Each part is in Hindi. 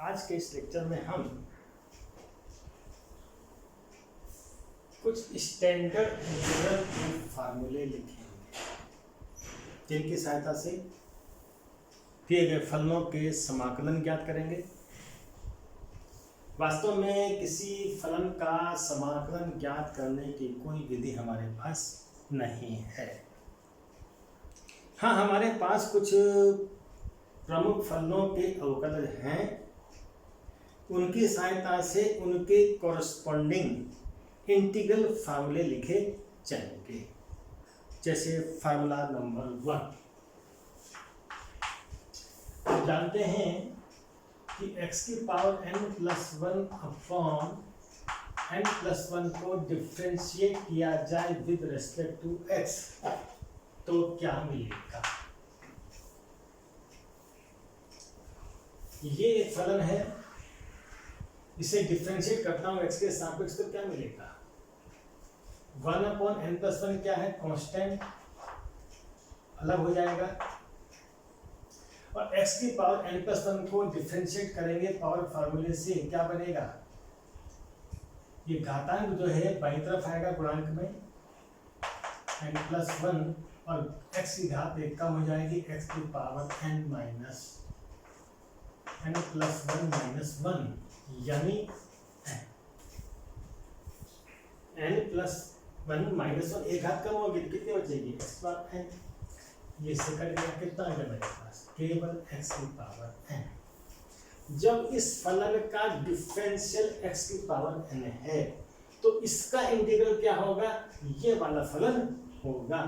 आज के इस लेक्चर में हम कुछ स्टैंडर्ड इंटीग्रल फार्मूले लिखेंगे जिनकी सहायता से दिए गए फलनों के समाकलन ज्ञात करेंगे। वास्तव में किसी फलन का समाकलन ज्ञात करने की कोई विधि हमारे पास नहीं है। हाँ, हमारे पास कुछ प्रमुख फलनों के अवकलज हैं, उनकी सहायता से उनके कॉरस्पॉन्डिंग इंटीग्रल फार्मूले लिखे जाएंगे। जैसे फार्मूला नंबर 1, आप जानते हैं कि x की पावर n+1 अपॉन n+1 को डिफ्रेंशिएट किया जाए विद रेस्पेक्ट टू x तो क्या मिलेगा। ये एक फलन है, इसे डिफ्रेंशिएट करता हूं x के सापेक्ष तो क्या मिलेगा। 1/n+1 क्या है, कांस्टेंट, अलग हो जाएगा। और x की पावर n+1 को डिफ्रेंशिएट करेंगे पावर फार्मूले से, क्या बनेगा, ये घातांक जो है बाईं तरफ आएगा गुणांक में n+1 और x की घात 1 कम हो जाएगी, x की पावर n+1 यानी n+1 एक घात कम होगी तो कितनी बचेगी, x पावर n। ये से कट गया, कितना है मेरे पास, केवल x की पावर n। जब इस फलन का डिफरेंशियल x की पावर n है तो इसका इंटीग्रल क्या होगा, ये वाला फलन होगा।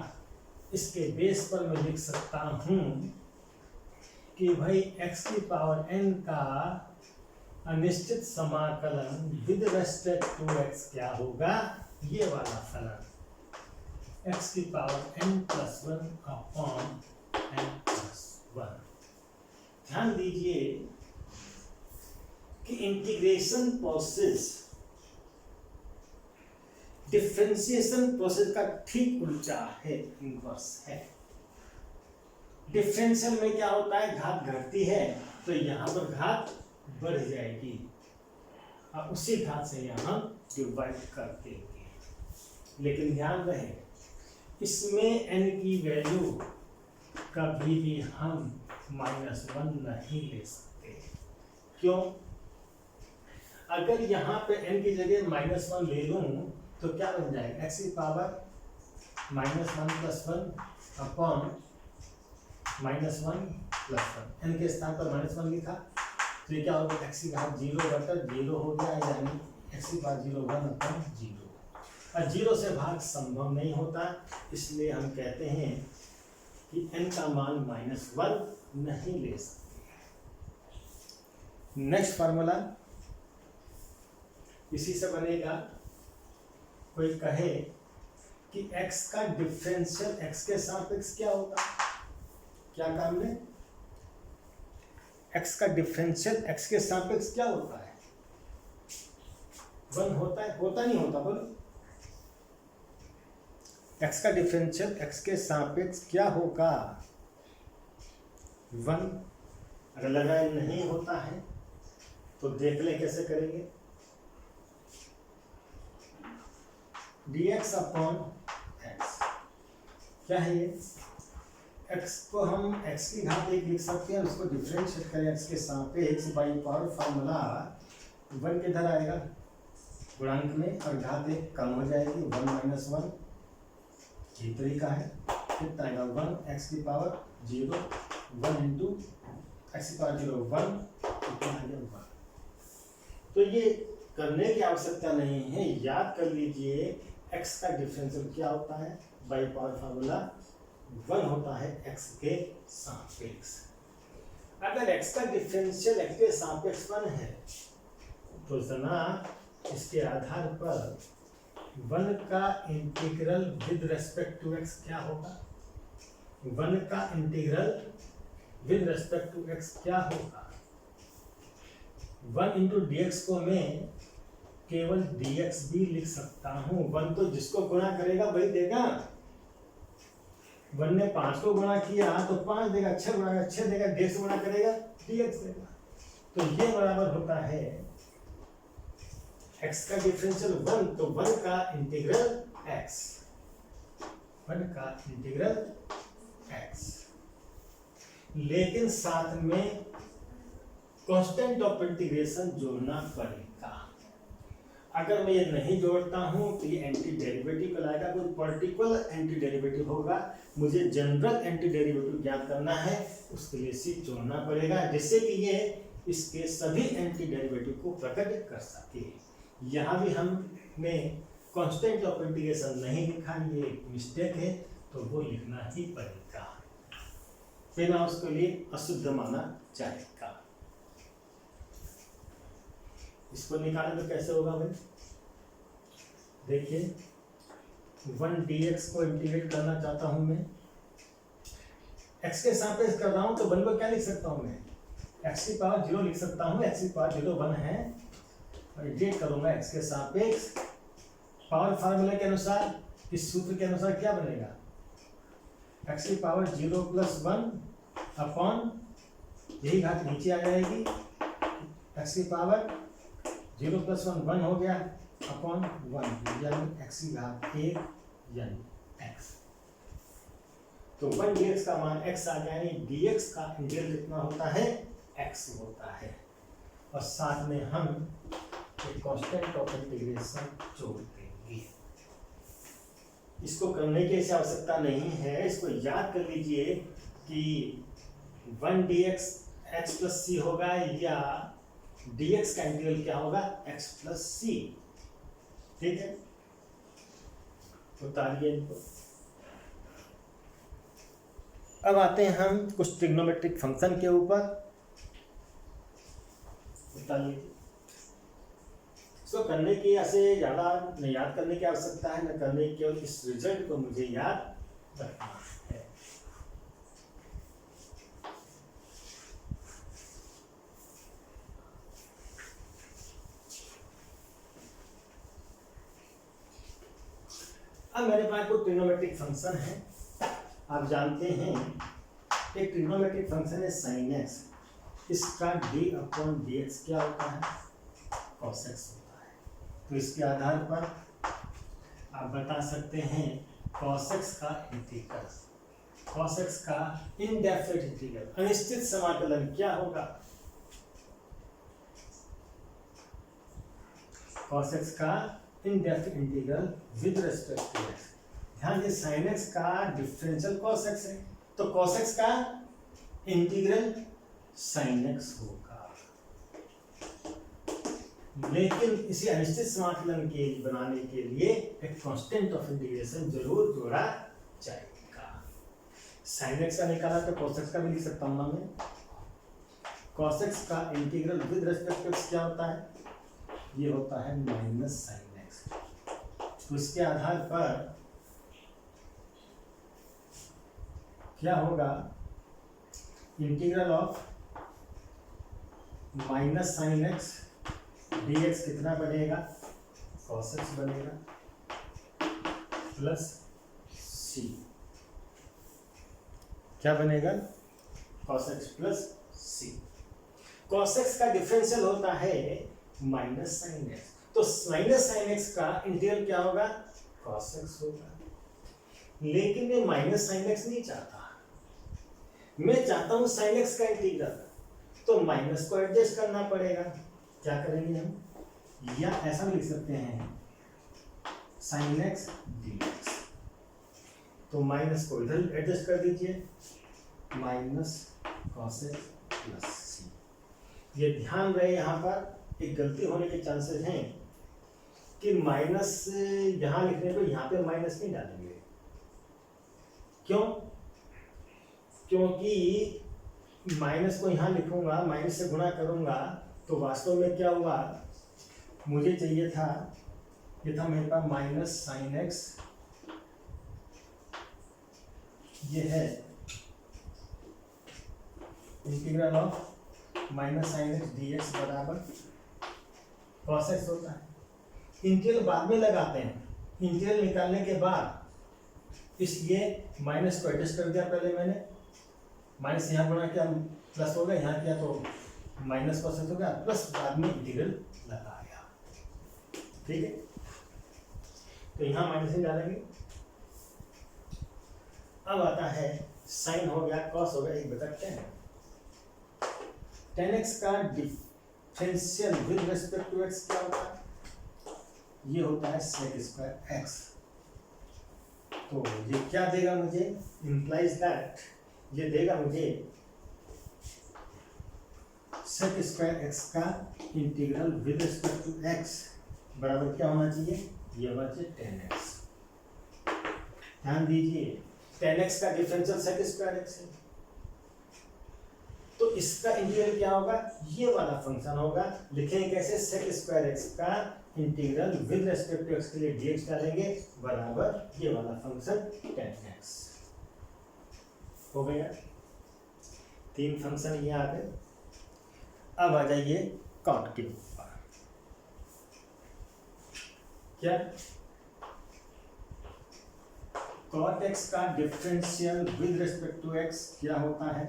इसके बेस पर मैं लिख सकता हूं कि भाई x की पावर n का अनिश्चित समाकलन विद रेस्पेक्ट टू x क्या होगा, ये वाला फलन x की पावर n+1 अपॉन n+1। ध्यान दीजिए कि इंटीग्रेशन प्रोसेस डिफरेंशिएशन प्रोसेस का ठीक उल्टा है, इनवर्स है। डिफरेंशियल में क्या होता है, घात घटती है तो यहाँ पर घात बढ़ जाएगी और उसी घात से यहाँ डिवाइड कर देंगे। लेकिन ध्यान रहे, इसमें n की वैल्यू कभी भी हम -1 नहीं ले सकते। क्यों? अगर यहाँ पे n की जगह -1 ले लूँ तो क्या बन जाएगा, x की पावर -1+1 अपॉन -1+1, n के स्थान पर -1 लिखा तो ये क्या होगा, x की घात 0/0 हो गया, यानी x की पावर 0/1/0। और 0 से भाग संभव नहीं होता, इसलिए हम कहते हैं कि n का मान -1 नहीं ले सकते। नेक्स्ट फार्मूला इसी से बनेगा। कोई कहे कि x का डिफरेंशियल x के सापेक्ष क्या होगा, क्या काम में, x का डिफरेंशियल x के सापेक्ष क्या होता है, 1 होता है, होता नहीं होता, बोलो। x का डिफरेंशियल x के सापेक्ष क्या होगा, 1। अगर लगा नहीं होता है तो देख ले कैसे करेंगे। dx अपॉन x क्या है ये, x को हम x की घात 1 लिख सकते हैं, उसको डिफरेंशिएट करें x के सापेक्ष बाई पावर फार्मूला 1 किधर आएगा, गुणांक में, और घात 1 कम हो जाएगी, 1 - 1। ये तरीका है, कितना आएगा, 1 x की पावर 0, 1 इंटू x की पावर 0 1, कितना आएगा 1। तो ये करने की आवश्यकता नहीं है, याद कर लीजिए x का डिफरेंशियल क्या होता है, बाई पावर फार्मूला 1 होता है x के सापेक्ष। अगर x का डिफरेंशियल x के सापेक्ष 1 है तो जनाब इसके आधार पर 1 का integral with respect to x क्या होगा, 1 का integral with respect to x क्या होगा। 1 इंटू dx को मैं केवल dx भी लिख सकता हूँ, 1 तो जिसको गुणा करेगा वही देगा। 1 ने 5 को गुणा किया तो 5 देगा, 6 गुणा 6 देगा, dx गुणा करेगा dx देगा। तो ये बराबर होता है x का डिफरेंशियल 1, तो 1 का इंटीग्रल x, 1 का इंटीग्रल x, लेकिन साथ में कांस्टेंट ऑफ इंटीग्रेशन जोड़ना पड़ेगा। अगर मैं ये नहीं जोड़ता हूं तो ये एंटी डेरिवेटिव कहलाएगा, कोई पर्टिकुलर एंटी डेरिवेटिव होगा, मुझे जनरल एंटी डेरिवेटिव ज्ञात करना है, उसके लिए सी जोड़ना पड़ेगा जिससे कि ये इसके सभी एंटी डेरिवेटिव को प्रकट कर सके। यहाँ भी हमने कांस्टेंट ऑफ इंटीग्रेशन नहीं लिखा, ये मिस्टेक है, तो वो लिखना ही पड़ेगा, बिना उसके लिए अशुद्ध माना जाएगा। इसको निकालें तो कैसे होगा भाई, देखिए 1 dx को इंटीग्रेट करना चाहता हूं मैं, x के सापेक्ष कर रहा हूं तो 1 को क्या लिख सकता हूं मैं, x की पावर 0 लिख सकता हूं, x की पावर 0 1 है, और इंटीग्रेट करूंगा x के सापेक्ष, पावर फार्मूला के अनुसार, इस सूत्र के अनुसार क्या बनेगा, x की पावर 0 प्लस 1 अपॉन, यही घात नीचे आ जाएगी, x की पावर 0 प्लस 1 1 हो गया अपॉन 1, यानी x की घात 1 यानी x। तो 1 dx का मान x आ गया, यानी dx का इंटीग्रल कितना होता है, x होता है, और साथ में हम एक कांस्टेंट ऑफ इंटीग्रेशन जोड़ देंगे। इसको करने की आवश्यकता नहीं है, इसको याद कर लीजिए कि 1 dx x प्लस सी होगा, या dx का इंटीग्रल क्या होगा, x प्लस सी, ठीक है। उतारिए इनको। अब आते हैं हम कुछ ट्रिग्नोमेट्रिक फंक्शन के ऊपर, उतारिए। इसको करने की ऐसे ज़्यादा न याद करने की आवश्यकता है, न करने की, केवल इस रिजल्ट को मुझे याद रखना है। अब मेरे पास कोई ट्रिग्नोमेट्रिक फंक्शन है, आप जानते हैं एक ट्रिग्नोमेट्रिक फंक्शन है sin x, इसका d अपॉन dx क्या होता है, cos x होता है। तो इसके आधार पर आप बता सकते हैं cos x का इंटीग्रल, cos x का इनडेफिनिट इंटीग्रल, अनिश्चित समाकलन क्या होगा, cos x का indefinite integral with respect to x। ध्यान दे sin x का डिफरेंशियल cos x है, तो cos x का इंटीग्रल sin x होगा, लेकिन इसी अनिश्चित समाकलन के बनाने के लिए एक कांस्टेंट ऑफ इंटीग्रेशन जरूर जोड़ा जाएगा। sin x का निकाला तो cos x का भी लिख सकता हूं ना मैं, cos x का integral with respect to x क्या होता है, ये होता है माइनस sin x। तो इसके आधार पर क्या होगा, integral of minus sine x dx कितना बनेगा, cos x बनेगा प्लस c, क्या बनेगा, cos x plus c। cos x का डिफरेंशियल होता है माइनस साइन एक्स, तो माइनस साइन एक्स का इंटीग्रल क्या होगा, cos x होगा। लेकिन मैं माइनस साइन एक्स नहीं चाहता, मैं चाहता हूं साइन एक्स का इंटीग्रल, तो माइनस को एडजस्ट करना पड़ेगा। क्या करेंगे हम, या ऐसा भी लिख सकते हैं साइन एक्स dx, तो माइनस को इधर एडजस्ट कर दीजिए, minus cos x plus c। ये ध्यान रहे, यहाँ पर एक गलती होने के चांसेस हैं कि माइनस यहाँ लिखने पर यहाँ पे माइनस नहीं डालेंगे, क्यों, क्योंकि माइनस को यहाँ लिखूंगा, माइनस से गुणा करूंगा, तो वास्तव में क्या हुआ, मुझे चाहिए था, ये था मेरे पास माइनस साइन एक्स, ये है integral of minus sine x D x बराबर cos x होता है। इंटीग्रल बाद में लगाते हैं, इंटीग्रल निकालने के बाद, इसलिए माइनस को एडजस्ट कर दिया पहले मैंने, माइनस यहाँ गुणा किया प्लस हो गया, यहाँ किया तो माइनस कॉसेक हो गया प्लस बाद में इंटीग्रल लगाया, ठीक है। तो यहाँ माइनस ही डालेंगे। अब आता है साइन हो गया, कॉस हो गया, 1/10। 10x का differential with respect to x क्या होता है? ये होता है sec स्क्वायर x। तो ये क्या देगा मुझे? इंप्लाइज दैट ये देगा मुझे sec स्क्वायर x का integral with respect to x बराबर क्या होना चाहिए? ये होना चाहिए 10x। ध्यान दीजिए 10x का डिफरेंशियल sec स्क्वायर x है, तो इसका इंटीग्रल क्या होगा? ये वाला फंक्शन होगा। लिखेंगे कैसे? sec स्क्वायर x का integral with respect to x के लिए dx डालेंगे बराबर ये वाला फंक्शन 10x। हो गया, 3 फंक्शन ये आ गए। अब आ जाइए कॉट के ऊपर। क्या कॉट x का differential with respect to x क्या होता है?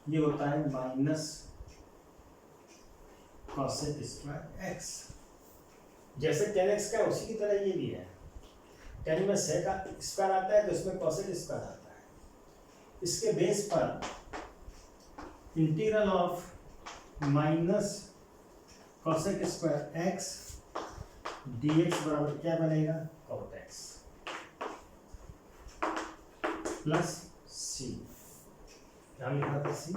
ये होता है माइनस कॉसेक स्क्वायर x। जैसे tan x का उसी की तरह ये भी है। tan में sec का स्क्वायर आता है तो इसमें कॉसेक स्क्वायर आता है। इसके बेस पर integral of minus cosec square x dx बराबर क्या बनेगा? cot x plus c। क्या लिखा था? c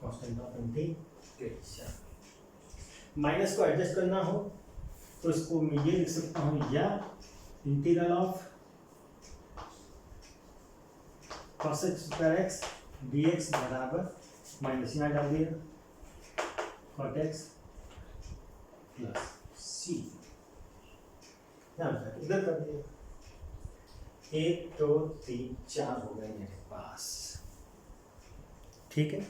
constant of integration. Minus को एडजस्ट करना हो तो इसको मैं ये लिख सकता हूँ, या integral of cosec square x dx बराबर माइनस यहाँ डाल दिया cot x प्लस c। इधर कर दिया। 1 2 3 4 हो गए मेरे पास, ठीक है।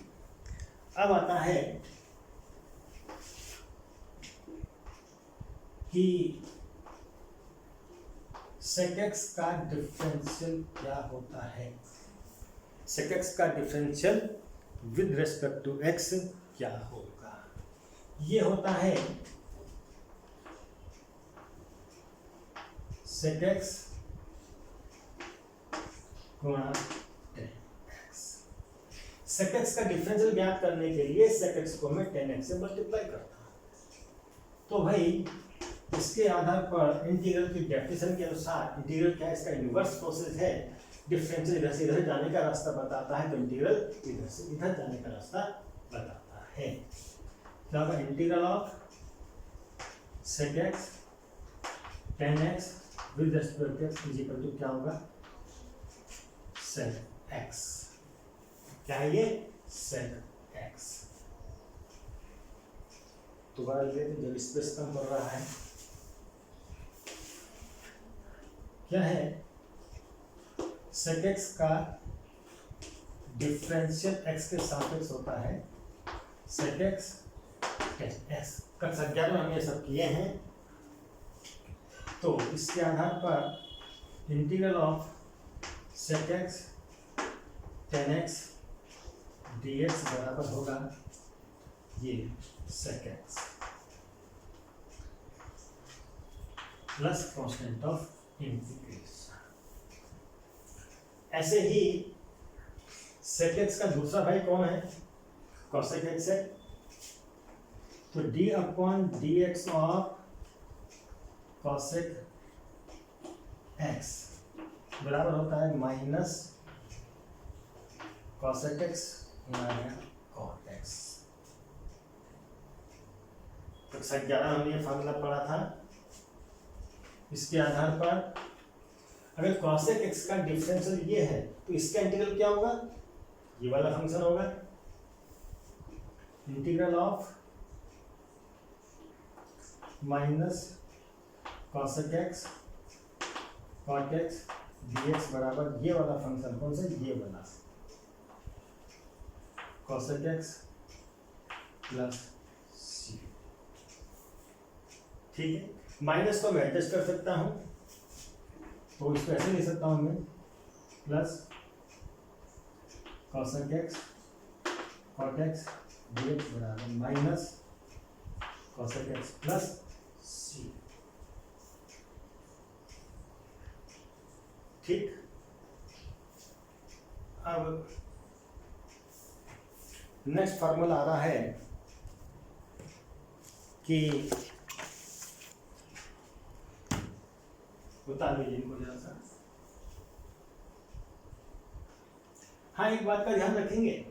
अब आता है कि sec x का डिफरेंशियल क्या होता है? sec x का differential with respect to x क्या होगा? ये होता है sec x गुणा tan x। sec x का डिफरेंशियल ज्ञात करने के लिए sec x को मैं tan x से मल्टीप्लाई करता हूँ। तो भाई इसके आधार पर इंटीग्रल की डेफिनेशन के अनुसार इंटीग्रल क्या है? इसका इन्वर्स प्रोसेस है। डिफरेंशियल इधर से इधर जाने का रास्ता बताता है तो इंटीग्रल इधर से इधर जाने का रास्ता बताता है। क्या होगा? Integral of sec x tan x with respect to x is equal to क्या होगा? sec x। क्या है ये? sec x। दोबारा लेते जब स्पेस कम पड़ रहा है, क्या है? sec x का डिफरेंशियल x के सापेक्ष होता है sec x tan x। कक्षा 11 में हम ये सब किए हैं। तो इसके आधार पर integral of sec x tan x dx बराबर होगा ये sec x plus constant of integration. ऐसे ही sec x का दूसरा भाई कौन है? cosec x है। तो d upon dx of cosec x बराबर होता है minus cosec x cot x। तो 11 हमने ये फार्मूला पढ़ा था। इसके आधार पर अगर cosec x का डिफरेंशियल ये है तो इसका इंटीग्रल क्या होगा? ये वाला फंक्शन होगा integral of minus cosec x cot x dx बराबर ये वाला फंक्शन कौन सा? ये वाला cosec x प्लस c। ठीक है, माइनस को मैं एडजस्ट कर सकता हूं तो इसको ऐसे लिख सकता हूं मैं plus cosec x cot x dx बराबर minus cosec x plus c। ठीक, अब नेक्स्ट फार्मूला आ रहा है कि बता दीजिए इनको जरा सा। हाँ, एक बात का ध्यान रखेंगे,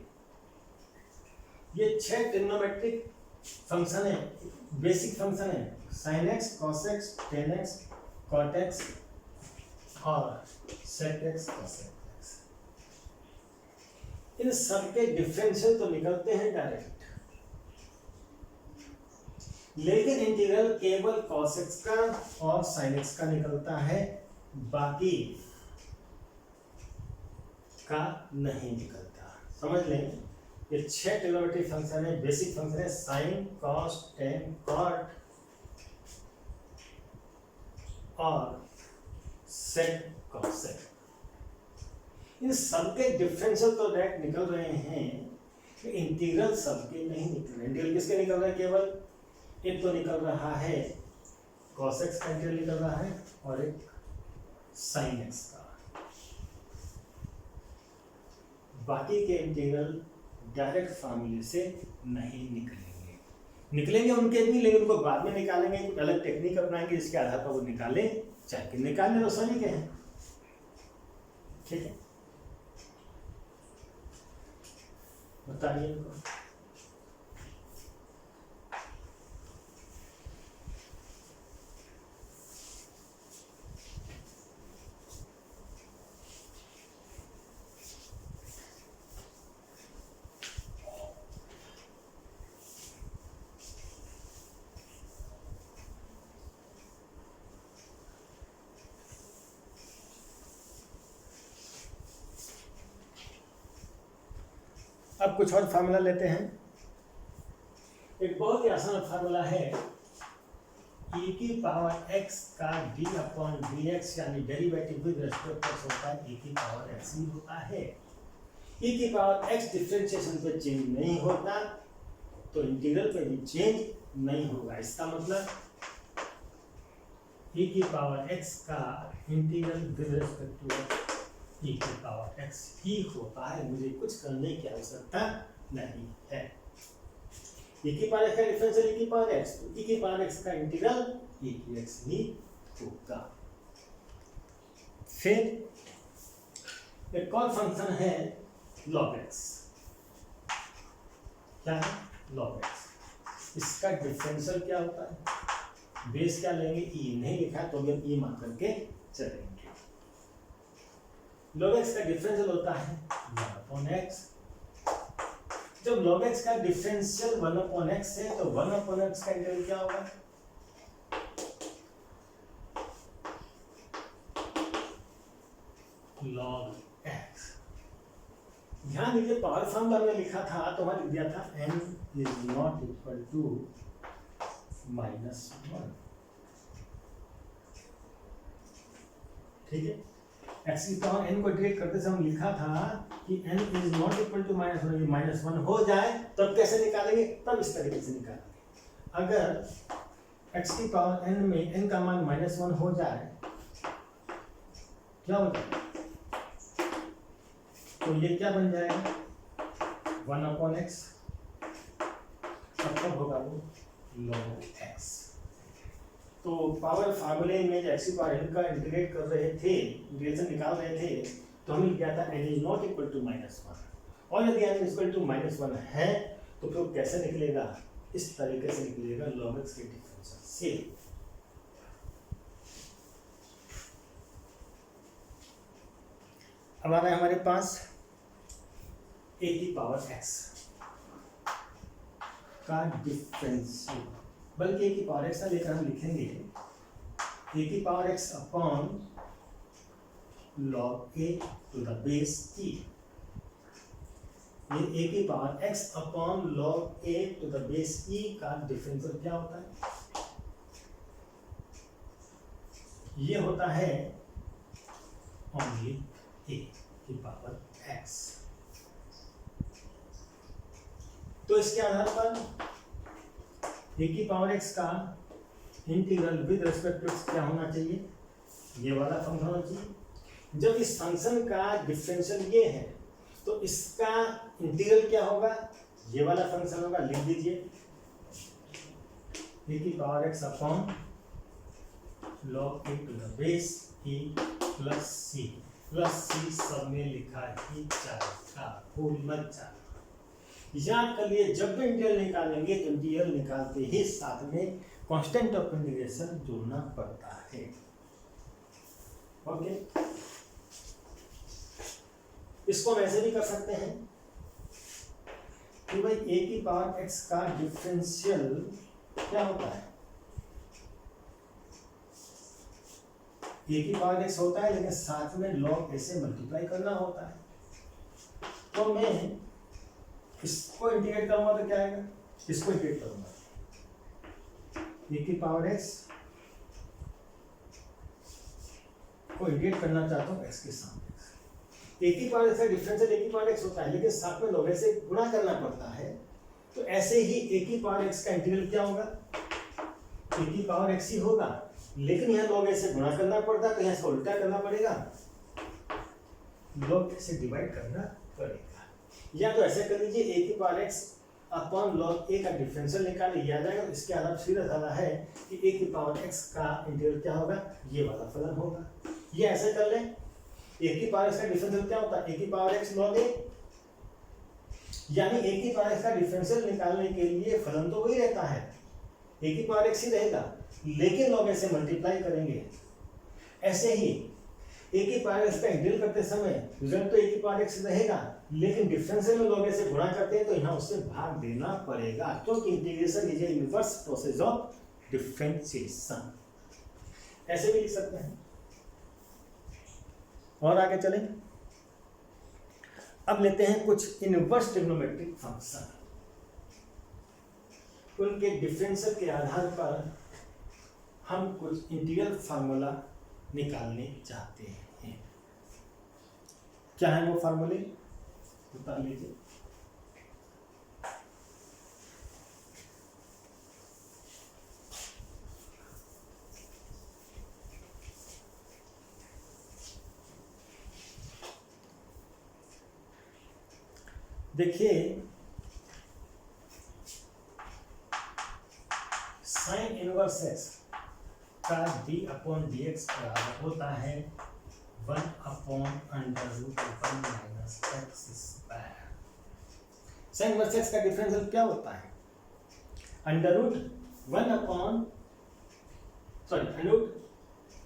ये 6 ट्रिग्नोमेट्रिक फंक्शन है, बेसिक फंक्शन है, sin x, cos x, tan x, cot x और sec x, cosec x। इन सबके डिफरेंशियल तो निकलते हैं डायरेक्ट, लेकिन इंटीग्रल केवल cos x का और sin x का निकलता है, बाकी का नहीं निकलता। समझ लें, ये 6 ट्रिग्नोमेट्रिक फंक्शन है, बेसिक फंक्शन है, साइन, कॉस, टेन, कॉट और सेक, कॉसेक। इन सबके डिफरेंशियल तो डायरेक्ट निकल रहे हैं, इंटीग्रल सबके नहीं निकल रहे। इंटीग्रल किसके निकल रहे हैं? केवल एक तो निकल रहा है cos x का इंटीग्रल निकल रहा है और एक sin x का। बाकी के इंटीग्रल डायरेक्ट फार्मूले से नहीं निकलेंगे, निकलेंगे उनके भी, लेकिन उनको बाद में निकालेंगे, कुछ अलग टेक्निक अपनाएंगे जिसके आधार पर वो निकाले, चाहे निकालने तो सही के हैं। ठीक है, बताइए इनको। अब कुछ और फार्मूला लेते हैं। एक बहुत ही आसान फार्मूला है, e की पावर x का d अपॉन dx, यानी डेरिवेटिव विद रेस्पेक्ट टू होता है e की पावर x ही होता है। e की पावर x डिफरेंशिएशन पे चेंज नहीं होता, तो इंटीग्रल पे भी चेंज नहीं होगा। इसका मतलब e की पावर x का integral with respect to e की पावर x ही होता है, मुझे कुछ करने की आवश्यकता नहीं है। e की पावर x का डिफरेंशियल e की पावर x, तो e की पावर x का इंटीग्रल e की x ही होगा। फिर एक और फंक्शन है log x। क्या है? log x। इसका डिफरेंशियल क्या होता है? बेस क्या लेंगे? e नहीं लिखा है तो भी हम e मान करके चलेंगे। log x का डिफरेंशियल होता है 1/x। जब log x का डिफरेंशियल 1/x है तो 1/x का इंटीग्रल क्या होगा? log x। ध्यान दीजिए, पावर फॉर्मूला में लिखा था तो वहां लिख दिया था n is not equal to -1। ठीक है, x की पावर n को इंटीग्रेट करते समय हम लिखा था कि n is not equal to -1 हो जाए तब कैसे निकालेंगे? तब इस तरीके से निकालेंगे। अगर x की पावर n में n का मान -1 हो जाए, क्या हो जाएगा? तो ये क्या बन जाएगा? 1/x। कब होगा वो? log x। तो पावर फार्मूले में जब x की पावर n का इंटीग्रेट कर रहे थे, इंटीग्रेशन निकाल रहे थे, तो हमने लिखा था n is not equal to -1। और यदि n इक्वल टू -1 है तो फिर कैसे निकलेगा? इस तरीके से निकलेगा, log x के डिफरेंशियल से। अब आ रहा है हमारे पास a की पावर x का डिफरेंशियल, बल्कि a की पावर x लेकर हम लिखेंगे a की power x upon log a to the base e। ये a की power x upon log a to the base e का डिफरेंशियल क्या होता है? ये होता है ओनली a की पावर x। तो इसके आधार पर ए की पावर एक्स का integral with respect to x क्या होना चाहिए, ये वाला फंक्शन होना चाहिए। जब इस फंक्शन का डिफरेंशियल ये है तो इसका इंटीग्रल क्या होगा, ये वाला फंक्शन होगा। लिख दीजिए ए की power x upon log a to the base e plus c सब में लिखा ही जाएगा, भूल मत जाना। याद कर लिए जब भी इंटीग्रल निकालेंगे तो इंटीग्रल निकालते ही साथ में कांस्टेंट ऑफ इंटीग्रेशन जोड़ना पड़ता है। ओके, इसको हम ऐसे भी कर सकते हैं कि भाई ए की पावर एक्स का डिफरेंशियल क्या होता है, ए की पावर एक्स होता है लेकिन साथ में log ए से मल्टीप्लाई करना होता है। तो मैं इसको इंटीग्रेट करूंगा तो क्या आएगा, इसको इंटीग्रेट करूंगा ए की पावर एक्स को इंटीग्रेट करना चाहता हूँ एक्स के सामने। ए की पावर एक्स का डिफरेंशियल ए की पावर एक्स होता है लेकिन साथ में log ए से गुणा करना पड़ता है। तो ऐसे ही ए की पावर एक्स का इंटीग्रल क्या होगा, ए की पावर एक्स ही होगा लेकिन यहाँ log ए से गुणा करना पड़ता है तो यहाँ से उल्टा करना पड़ेगा, log ए से डिवाइड करना पड़ेगा। या तो ऐसे कर लीजिए ए की पावर एक्स अपॉन log ए का डिफरेंशियल निकाल लिया जाएगा। इसके आधार सीधा साधा है कि ए की पावर एक्स का इंटीग्रल क्या होगा, ये वाला फलन होगा। ये ऐसे कर ले, ए की पावर एक्स का डिफरेंशियल क्या होता है, ए की पावर एक्स log ए, यानी ए की पावर एक्स का डिफरेंशियल निकालने के लिए फलन तो वही रहता है, ए की पावर एक्स ही रहेगा लेकिन log ए से मल्टीप्लाई करेंगे। ऐसे ही ए की पावर एक्स का इंटीग्रल करते समय रिजल्ट तो ए की पावर एक्स रहेगा लेकिन डिफरेंशियल में log ए से गुणा करते हैं तो यहाँ उससे भाग देना पड़ेगा, क्योंकि integration is A inverse process of differentiation. ऐसे भी लिख सकते हैं। और आगे चलें, अब लेते हैं कुछ इनवर्स ट्रिग्नोमेट्रिक फंक्शन। उनके डिफरेंशियल के आधार पर हम कुछ इंटीग्रल फार्मूला निकालने चाहते हैं। क्या है वो फार्मूले, बता लीजिए। देखिए साइन इनवर्स एक्स का डी अपॉन डी एक्स बराबर होता है 1/√1 minus x square. Sign inverse x का डिफरेंशियल क्या होता है,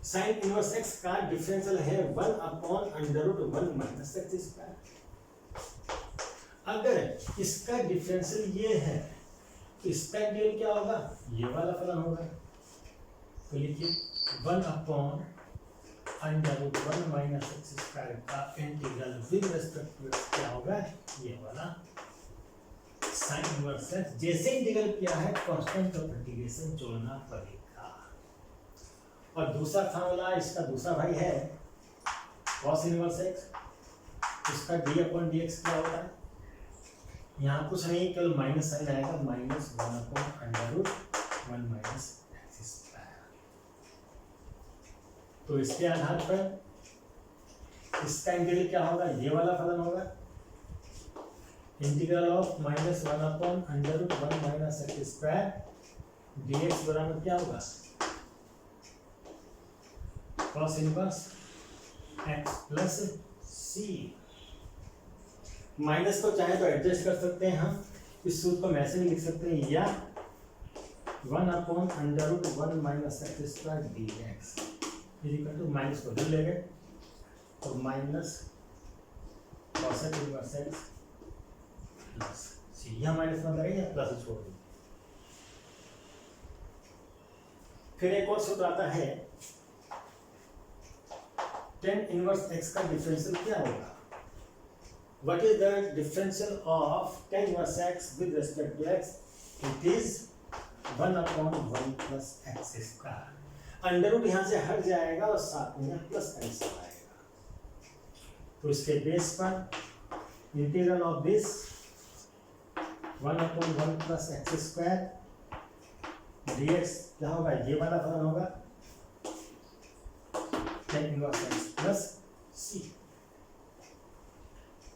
साइन इनवर्स एक्स का डिफरेंशियल है 1/√1 माइनस एक्स स्क्वायर। अगर इसका डिफरेंशियल ये है तो इसका इंटीग्रल क्या होगा, ये वाला फलन होगा। तो लिखिए 1/√1 माइनस एक्स स्क्वायर का integral with respect to x क्या होगा, ये वाला साइन इनवर्स एक्स। जैसे इंटीग्रल किया है कांस्टेंट ऑफ इंटीग्रेशन जोड़ना पड़ेगा। और दूसरा फार्मूला इसका दूसरा भाई है कॉस इनवर्स एक्स, इसका डी अपॉन डी एक्स क्या होता है, यहाँ कुछ नहीं केवल माइनस साइन आएगा, -1/√1 माइनस एक्स स्क्वायर। तो इसके आधार पर इसका इंटीग्रल क्या होगा, ये वाला फलन होगा, integral of -1/√1 minus x square dx बराबर क्या होगा, cos इनवर्स x प्लस सी। माइनस को चाहे तो एडजस्ट कर सकते हैं हम, इस सूत्र को ऐसे भी लिख सकते हैं, या 1/√1 minus x square dx equal to minus को दूर ले गए तो minus cos inverse x plus c. यह माइनस में लगेगा या प्लस छोड़ देंगे। फिर एक और सूत्र आता है tan इनवर्स x का डिफरेंशियल क्या होगा। What is the differential of tan inverse x with respect to x? It is 1/1 plus x square। Under root यहाँ से हट जाएगा और साथ में प्लस x आएगा। तो इसके बेस पर integral of this 1/1 plus x square dx क्या होगा, ये वाला फलन होगा tan inverse x plus c।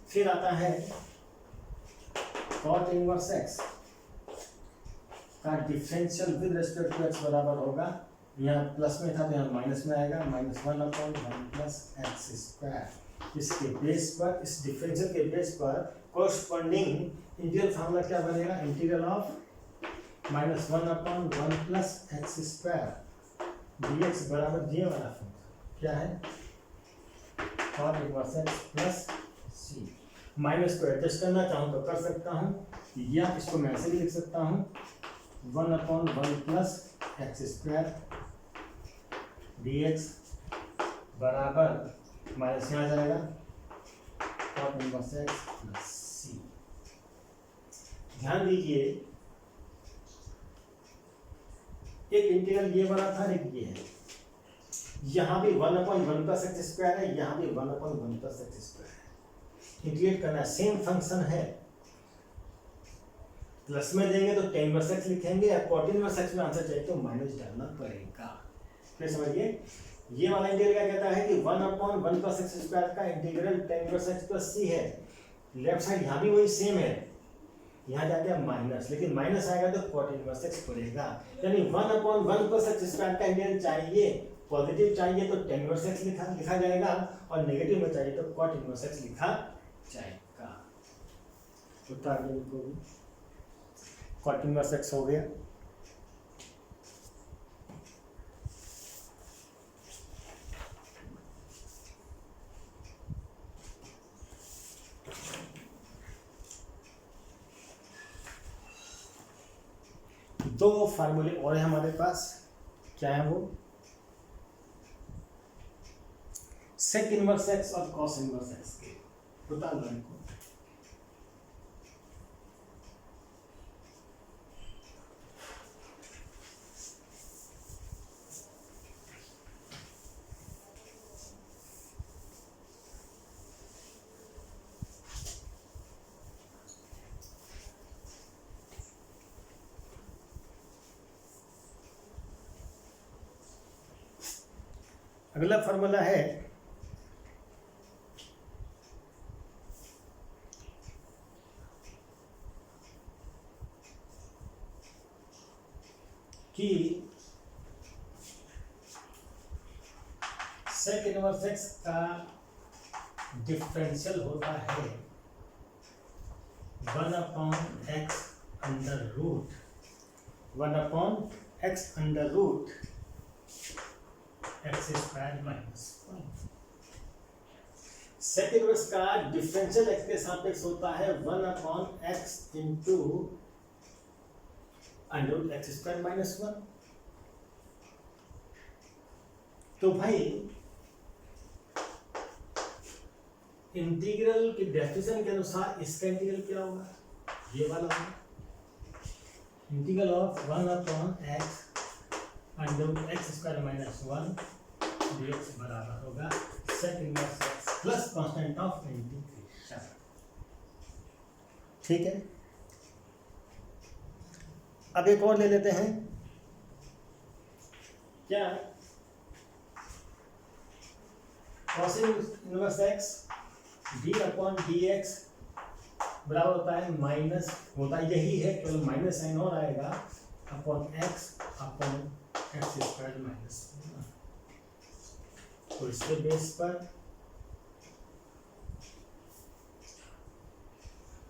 फिर आता है cot इनवर्स x का differential with respect to x बराबर होगा, यहाँ प्लस में था तो यहाँ माइनस में आएगा, -1/1 प्लस एक्स स्क्वायर। इसके बेस पर, इस डिफरेंशियल के बेस पर कोरस्पॉन्डिंग इंटीग्रल फार्मूला क्या बनेगा, integral of -1/1 plus x square dx बराबर ये वाला फंक्शन क्या है, cot inverse x plus c। Minus को एडजस्ट करना चाहूँ तो कर सकता हूँ, या इसको मैं ऐसे भी लिख सकता हूँ 1/1 प्लस एक्स स्क्वायर dx बराबर माइनस यहाँ जाएगा cot inverse x plus c। ध्यान दीजिए एक इंटीग्रल ये वाला था, एक ये है, यहाँ भी 1/1 प्लस एक्स स्क्वायर है, यहाँ भी 1/1 प्लस एक्स स्क्वायर है। इंटीग्रेट करना है, सेम फंक्शन है, प्लस में देंगे तो tan इनवर्स x लिखेंगे, या cot इनवर्स x में आंसर चाहिए तो माइनस डालना पड़ेगा। फिर समझिए ये वाला इंटीग्रल क्या कहता है कि 1/1 प्लस एक्स स्क्वायर का integral tan inverse x plus c है। लेफ्ट साइड यहाँ भी वही सेम है, यहाँ जाके माइनस, लेकिन माइनस आएगा तो cot इनवर्स x पड़ेगा, यानी 1/1 प्लस एक्स स्क्वायर का इंटीग्रल चाहिए, पॉजिटिव चाहिए तो tan इनवर्स x लिखा जाएगा, और नेगेटिव में चाहिए तो cot इनवर्स x लिखा जाएगा। उतार दो इनको भी, cot इनवर्स x हो गया। दो फार्मूले और है हमारे पास, क्या है वो, सेक इनवर्स x और कॉस इनवर्स x के। बता दो इनको, अगला फॉर्मूला है कि सेक इनवर्स x का डिफरेंशियल होता है 1/x under root 1/x under root x square minus 1। Sec inverse का डिफरेंशियल x के सापेक्ष होता है 1/x into under root x square minus 1। तो भाई इंटीग्रल की डेफिनेशन के अनुसार इसका इंटीग्रल क्या होगा, ये वाला होगा, integral of 1/x under root x square minus 1 dx बराबर होगा sec inverse x plus constant of integration. ठीक है, अब एक और ले लेते हैं, क्या, cos इनवर्स x d/dx बराबर होता है माइनस, होता यही है, केवल माइनस साइन और आएगा, अपॉन x स्क्वायर माइनस 1। तो इसके बेस पर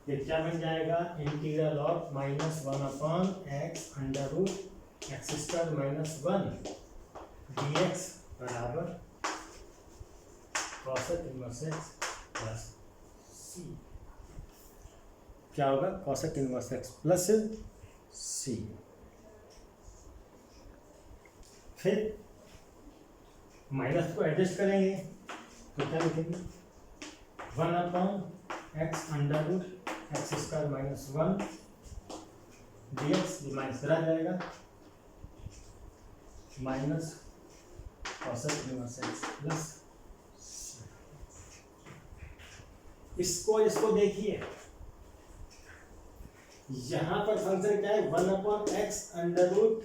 ये क्या बन जाएगा, integral of -1/x under root x square minus 1 dx बराबर cosec inverse x plus c। क्या होगा, cosec inverse x plus c। फिर माइनस को एडजस्ट करेंगे तो क्या लिखेंगे, 1/x under root x square minus 1 dx, ये माइनस रह जाएगा, minus cosec inverse x plus. इसको देखिए, यहाँ पर फंक्शन क्या है, 1/x under root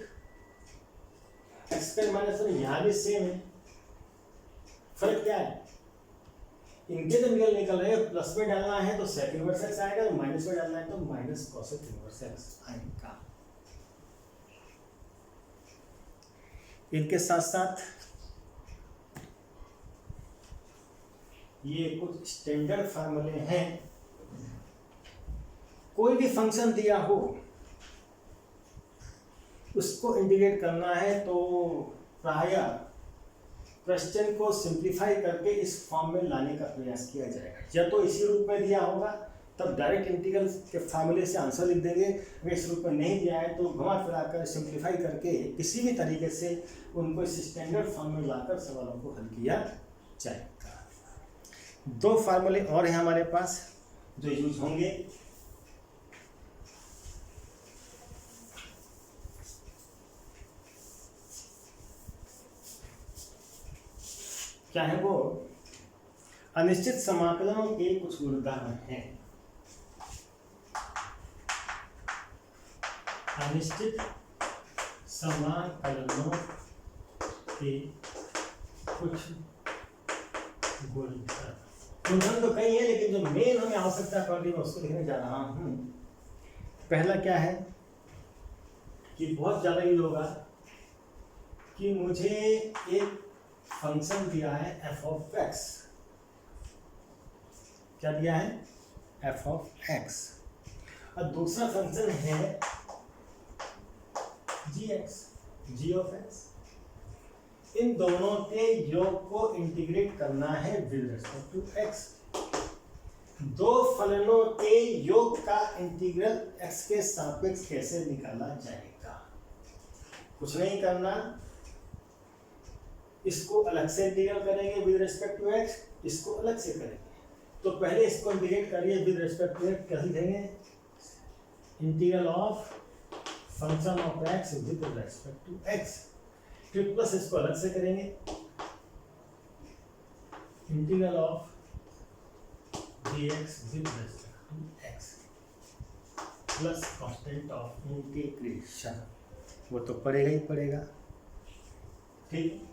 x square minus 1, यहाँ भी सेम है। फर्क क्या है, इनके जब रियल निकल रहे हैं, प्लस में डालना है तो सेक इनवर्स एक्स आएगा, और माइनस में डालना है तो माइनस कॉसेक इनवर्स एक्स आएगा। इनके साथ साथ ये कुछ स्टैंडर्ड फार्मूले हैं। कोई भी फंक्शन दिया हो उसको इंटीग्रेट करना है तो प्रायः क्वेश्चन को सिंप्लीफाई करके इस फॉर्म में लाने का प्रयास किया जाएगा। या तो इसी रूप में दिया होगा तब डायरेक्ट इंटीग्रल के फार्मूले से आंसर लिख देंगे, अगर इस रूप में नहीं दिया है तो घुमा फिरा कर सिंप्लीफाई करके किसी भी तरीके से उनको इस स्टैंडर्ड फॉर्म में लाकर सवालों को हल किया जाएगा। दो फार्मूले और हैं हमारे पास जो यूज होंगे। क्या है वो, अनिश्चित समाकलनों के कुछ उदाहरण हैं। अनिश्चित समाकलनों के कुछ उदाहरण तो कई है, लेकिन जो मेन हमें आवश्यकता पड़ रही है उसको लिखने जा रहा हूं। पहला क्या है कि बहुत ज्यादा यूज होगा कि मुझे एक फंक्शन दिया है एफ ऑफ एक्स। क्या दिया है, एफ ऑफ एक्स, और दूसरा फंक्शन है जी एक्स, जी ऑफ एक्स। इन दोनों के योग को इंटीग्रेट करना है विद रिस्पेक्ट टू एक्स। दो फलनों के योग का इंटीग्रल एक्स के सापेक्ष कैसे निकाला जाएगा, कुछ नहीं करना, इसको अलग से इंटीग्रेट करेंगे विद रिस्पेक्ट टू एक्स, इसको अलग से करेंगे। तो पहले इसको इंटीग्रेट करिए विद रिस्पेक्ट टू एक्स, कैसे देंगे, integral of function of x with respect to x, फिर प्लस इसको अलग से करेंगे, integral of dx with respect to x plus constant of integration, वो तो पड़ेगा ही पड़ेगा। ठीक,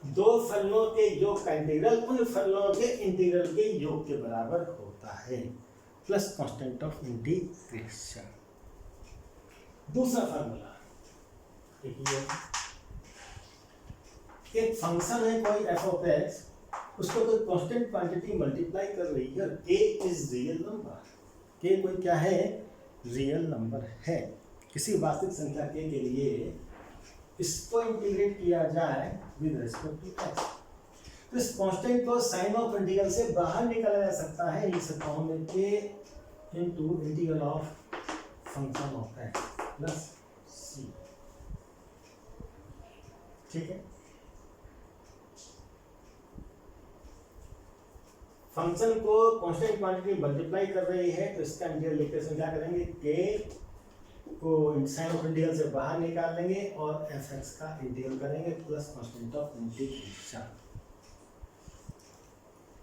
दो फलनों के योग का इंटीग्रल उन फलनों के इंटीग्रल के योग के बराबर होता है, प्लस कांस्टेंट ऑफ इंटीग्रेशन। दूसरा फार्मूला देखिए, एक फंक्शन है कोई एफ ऑफ एक्स, उसको कोई कांस्टेंट क्वांटिटी मल्टीप्लाई कर रही है, k is real number, k कोई क्या है, रियल नंबर है। किसी वास्तविक संख्या k के लिए इसको इंटीग्रेट किया जाए विद रिस्पेक्ट टू एक्स, तो इस कांस्टेंट को साइन ऑफ इंटीग्रल से बाहर निकाला जा सकता है, लिख सकता हूं मैं k into integral of function of x plus c। ठीक है, फंक्शन को कांस्टेंट क्वांटिटी मल्टीप्लाई कर रही है तो इसका इंटीग्रल लिखते समय क्या करेंगे, k को साइन ऑफ इंटीग्रल से बाहर निकाल लेंगे और एफ एक्स का इंटीग्रल करेंगे प्लस कांस्टेंट ऑफ इंटीग्रेशन।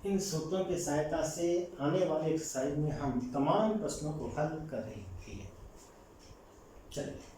इन सूत्रों की सहायता से आने वाले एक्सरसाइज में हम तमाम प्रश्नों को हल करेंगे। चलिए।